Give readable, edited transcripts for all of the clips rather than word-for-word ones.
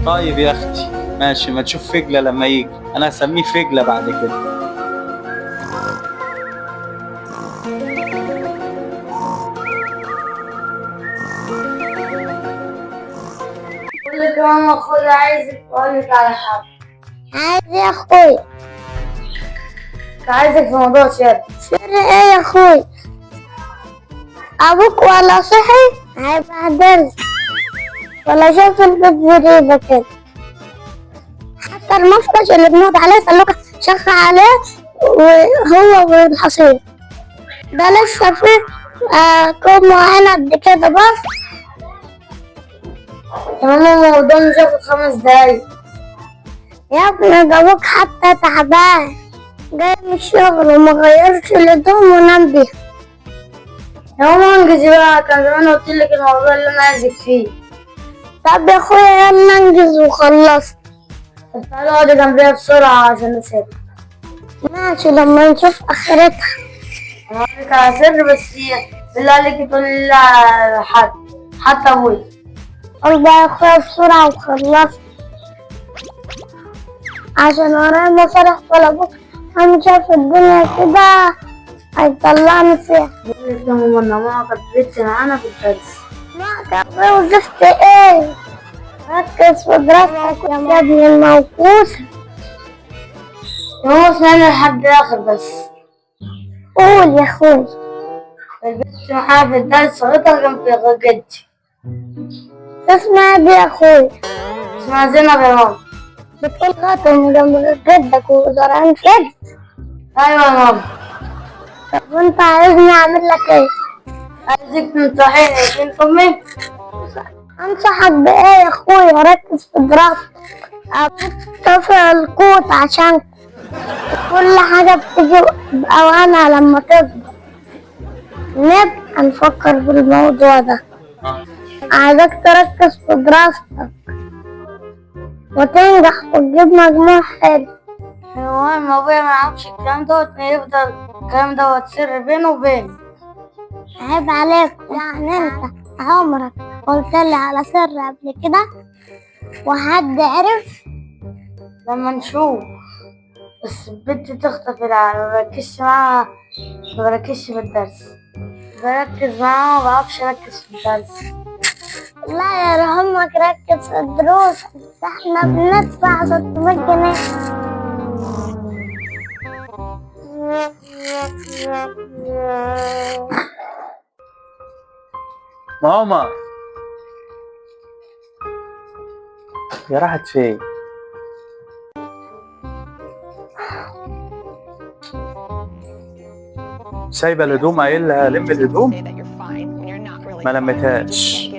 طيب يا اختي ماشي، ما تشوف فجلة لما يجي، انا هسميه فجلة بعد كده. بقول لك يا ماما خد، عايزك اقول لك على حاجه. عايز إيه يا اخوي؟ عايزك في موضوع شاب. سر ايه يا اخوي؟ ابوك ولا صحي هيبهدل ولا شاف البيت زريبة كده. حتى المفرش اللي بنقعد عليه سلوكة شخ عليه وهو والحصير ده لسه فيه كوم معين قد كده بس. يا ماما الموضوع مش هياخد 5 دقايق. يا ابني ده ابوك حتى تعبان جاي من الشغل وما غيرش الهدوم ونام بيها. يا ماما انجزي بقى، كان زمان قلت لك الموضوع اللي انا عايزك فيه. طب يا اخويا يلا انجز وخلص. طب تعالى اقعدي جنبيا بسرعه عشان اسيبك. ماشي لما نشوف اخرتها. انا هقول لك على سر، بس بالله عليكي تقولي لا لحد، حتى ابويا. قول بقى يا اخويا بسرعة وخلص عشان ورايا مصالح ولا ابوك هم شاف الدنيا كده هيطلعني فيها. بقول لك يا ماما ان ماما كانت بنتي معانا في الدرس. ما كان وظيفتي ايه؟ ركز في دراستك يا ابني الموقوف. يا ماما اسمعني لحد الاخر بس. قول يا اخوي. البنت معايا في الدرس صورتها كان في غجتي. اسمع دي يا اخوي. اسمها زينب يا ماما. بتقول خاتم جنب جدك وزرعان كده. ايوه يا ماما. طب وانت عايزني اعمل لك ايه؟ عايزك تنصحيني انت امي. انصحك بايه يا اخويا؟ ركز في دراستك. ابوك طفل القوت عشان كل حاجة بتيجي بأوانها لما تكبر. نبقى نفكر في الموضوع ده. عايزك تركز في دراستك وتنجح وتجيب مجموع حلو. المهم ابويا ما يعرفش الكلام دوت، يفضل الكلام دوت سر بينه وبيني. عيب عليك، يعني انت عمرك قلت لي على سر قبل كده وحد عرف؟ لما نشوف. بس البنت تخطف العالم، مبركزش معاها، مبركزش في الدرس. بركز معاها ومبعرفش اركز في الدرس. لا يرحمك ركز في الدروس، ده احنا بندفع 600 جنيه. ماما يا راحت فين؟ سايبه الهدوم، قايل لها لم الهدوم ما لمتهاش.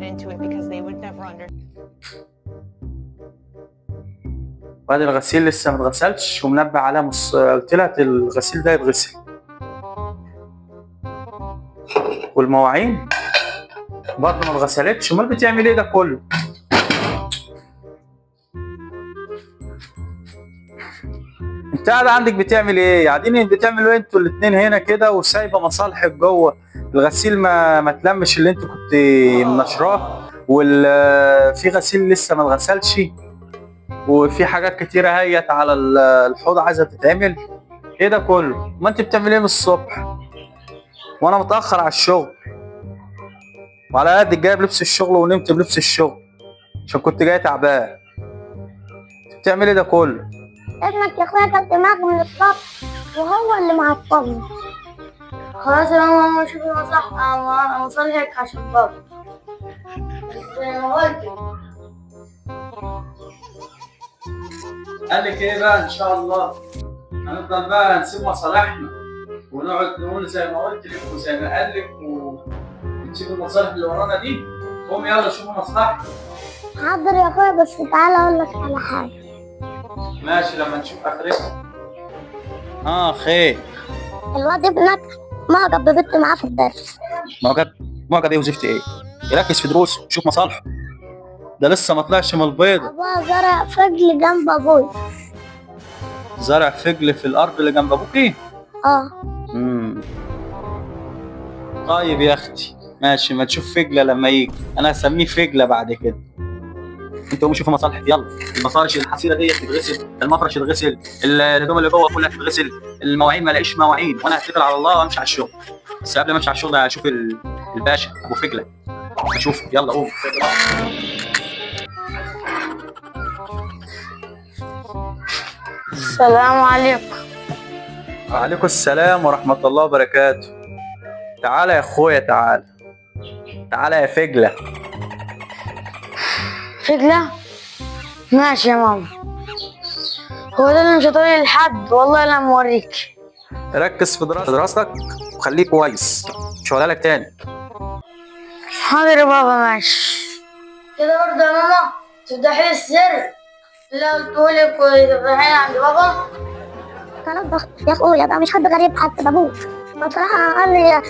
وادي الغسيل لسه ما اتغسلش ومنبه عليها قلت لها الغسيل ده يتغسل. والمواعين برضه ما اتغسلتش. امال بتعمل ايه ده كله؟ انت قاعده عندك بتعمل ايه؟ قاعدين بتعملوا ايه انتوا الاتنين هنا كده وسايبه مصالحك جوه؟ الغسيل ما تلمش اللي انت كنت منشراه، في غسيل لسه ما اتغسلش، وفي حاجات كتيره هيت على الحوض عايزه تتعمل. ايه ده كله؟ ما انت بتعمل ايه من الصبح وانا متاخر على الشغل؟ وعلى قد جايب لبس الشغل ونمت بلبس الشغل عشان كنت جاي تعبان. بتعمل ايه ده كله؟ ابنك يا اخويا كان دماغ من الصبح وهو اللي معطلني. خلاص يا ماما شوفي مصالحك عشان بابا. زي ما قلت. قال لك ايه بقى؟ ان شاء الله هنفضل بقى نسيب مصالحنا ونقعد نقول زي ما قلت لك وزي ما قال لك ونسيب المصالح اللي ورانا دي. قوم يلا شوفوا مصلحتك. حاضر يا اخويا، بس تعالى اقول لك على حاجه. ماشي لما نشوف اخرتها. خير. الواد ابنك معجب ببنت معاه في الدرس. معجب ايه وزفت ايه؟ يركز في دروسه وشوف مصالحه. ده لسه ما طلعش من البيضه. ابوها زرع فجل جنب ابوي. زرع فجل في الارض اللي جنب ابوكي؟ طيب يا اختي ماشي، ما تشوف فجله لما يجي، انا هسميه فجله بعد كده. انت قوم شوف مصالحك يلا. المفارش الحصيره دي تتغسل، المفرش يتغسل، الهدوم اللي جوه كلها تتغسل، المواعين ما الاقيش مواعين، وانا هتكل على الله وامشي على الشغل. بس قبل ما امشي على الشغل هشوف الباشا ابو فجله، اشوف. يلا قوم. السلام عليكم. وعليكم السلام ورحمه الله وبركاته. تعالى يا اخويا، تعالى تعالى يا فجله. فجلة؟ ماشي يا ماما. هو ده اللي مش هتقولي لحد، والله انا موريك. ركز في دراستك وخليك كويس، مش هقولها لك تاني. حاضر يا بابا ماشي. كده برضه يا ماما تفتحي لي السر اللي قلتهولك وتفتحيه عند بابا؟ خلاص بقى يا اخويا، ده مش حد غريب، حتى ده ابوك. بصراحة قال لي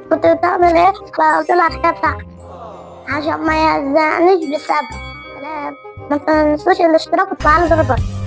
كنت بتعمل ايه، فقلت له الحكاية بتاعتك عشان ما يهزقنيش بالسبب. ما تنسوش الاشتراك وتفعلوا زر الجرس.